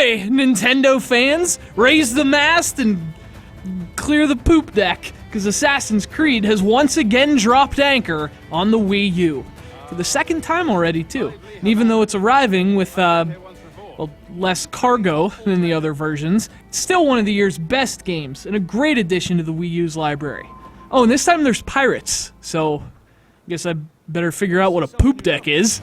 Ahoy, Nintendo fans! Raise the mast and clear the poop deck, because Assassin's Creed has once again dropped anchor on the Wii U. For the second time already, too. And even though it's arriving with, less cargo than the other versions, it's still one of the year's best games, and a great addition to the Wii U's library. Oh, and this time there's pirates, so I guess I better figure out what a poop deck is.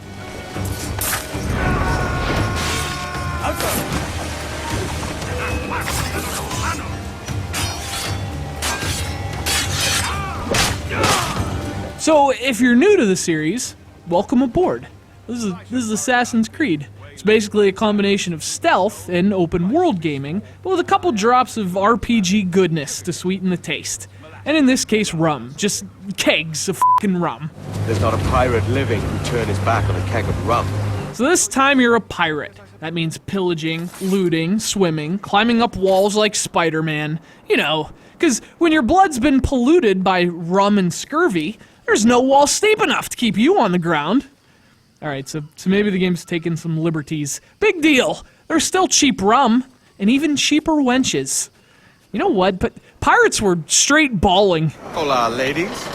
So, if you're new to the series, welcome aboard. This is Assassin's Creed. It's basically a combination of stealth and open world gaming, but with a couple drops of RPG goodness to sweeten the taste. And in this case, rum. Just kegs of f***ing rum. There's not a pirate living who'd turn his back on a keg of rum. So this time you're a pirate. That means pillaging, looting, swimming, climbing up walls like Spider-Man. You know, because when your blood's been polluted by rum and scurvy, there's no wall steep enough to keep you on the ground. Alright, so maybe the game's taking some liberties. Big deal! There's still cheap rum, and even cheaper wenches. You know what, but pirates were straight balling. Hola, ladies.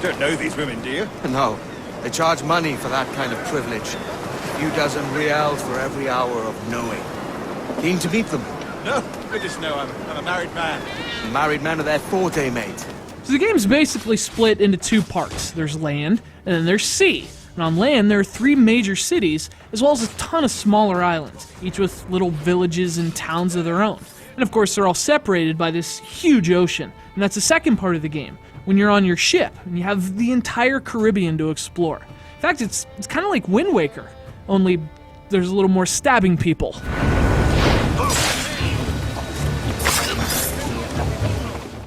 Don't know these women, do you? No, they charge money for that kind of privilege. A few dozen reals for every hour of knowing. Keen to meet them? No, goodness no, I'm a married man. Married men are their forte, mate. So the game's basically split into two parts. There's land, and then there's sea. And on land, there are 3 major cities, as well as a ton of smaller islands, each with little villages and towns of their own. And of course, they're all separated by this huge ocean. And that's the second part of the game, when you're on your ship, and you have the entire Caribbean to explore. In fact, it's kind of like Wind Waker, only there's a little more stabbing people.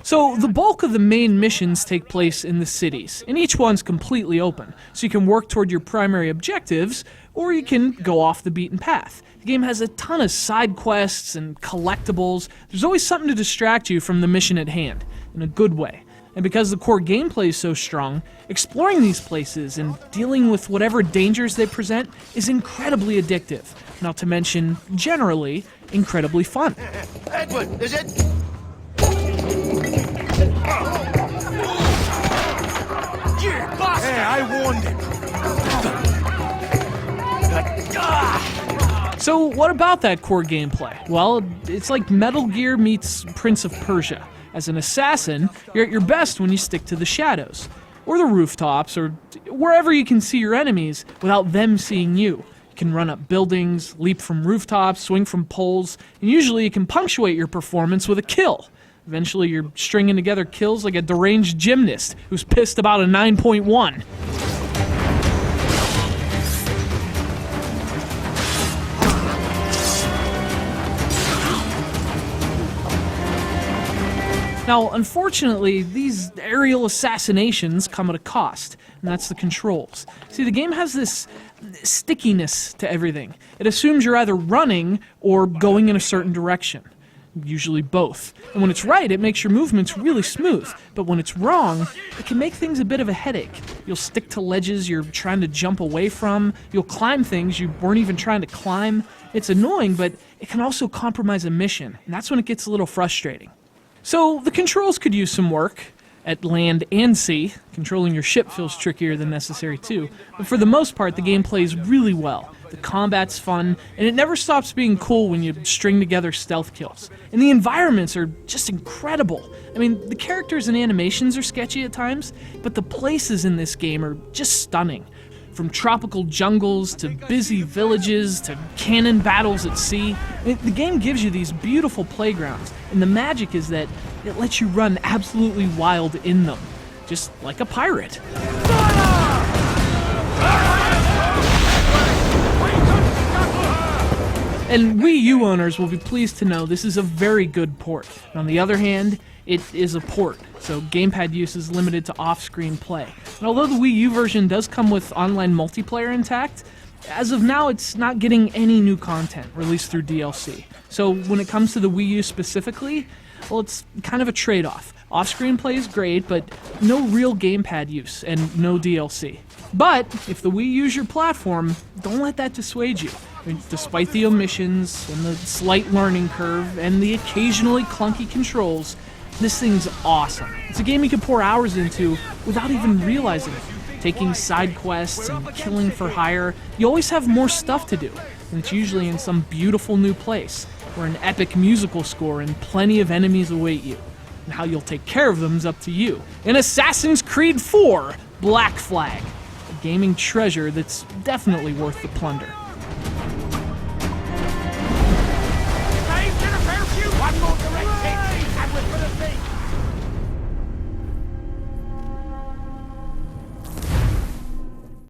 So, the bulk of the main missions take place in the cities, and each one's completely open, so you can work toward your primary objectives, or you can go off the beaten path. The game has a ton of side quests and collectibles. There's always something to distract you from the mission at hand, in a good way. And because the core gameplay is so strong, exploring these places and dealing with whatever dangers they present is incredibly addictive, not to mention, generally, incredibly fun. Edward, is it? Hey, I warned him. So what about that core gameplay? Well, it's like Metal Gear meets Prince of Persia. As an assassin, you're at your best when you stick to the shadows, or the rooftops, or wherever you can see your enemies without them seeing you. You can run up buildings, leap from rooftops, swing from poles, and usually you can punctuate your performance with a kill. Eventually, you're stringing together kills like a deranged gymnast who's pissed about a 9.1. Now, unfortunately, these aerial assassinations come at a cost, and that's the controls. See, the game has this stickiness to everything. It assumes you're either running or going in a certain direction. Usually both. And when it's right, it makes your movements really smooth. But when it's wrong, it can make things a bit of a headache. You'll stick to ledges you're trying to jump away from. You'll climb things you weren't even trying to climb. It's annoying, but it can also compromise a mission. And that's when it gets a little frustrating. So the controls could use some work. At land and sea, controlling your ship feels trickier than necessary too. But for the most part, the game plays really well. The combat's fun, and it never stops being cool when you string together stealth kills. And the environments are just incredible. I mean, the characters and animations are sketchy at times, but the places in this game are just stunning. From tropical jungles to busy villages to cannon battles at sea, the game gives you these beautiful playgrounds, and the magic is that it lets you run absolutely wild in them, just like a pirate. And Wii U owners will be pleased to know this is a very good port. And on the other hand, it is a port, so gamepad use is limited to off-screen play. And although the Wii U version does come with online multiplayer intact, as of now it's not getting any new content released through DLC. So when it comes to the Wii U specifically, well, it's kind of a trade-off. Off-screen play is great, but no real gamepad use and no DLC. But if the Wii U's your platform, don't let that dissuade you. Despite the omissions and the slight learning curve and the occasionally clunky controls, this thing's awesome. It's a game you can pour hours into without even realizing it. Taking side quests and killing for hire, you always have more stuff to do, and it's usually in some beautiful new place, where an epic musical score and plenty of enemies await you. And how you'll take care of them is up to you. In Assassin's Creed 4, Black Flag, a gaming treasure that's definitely worth the plunder.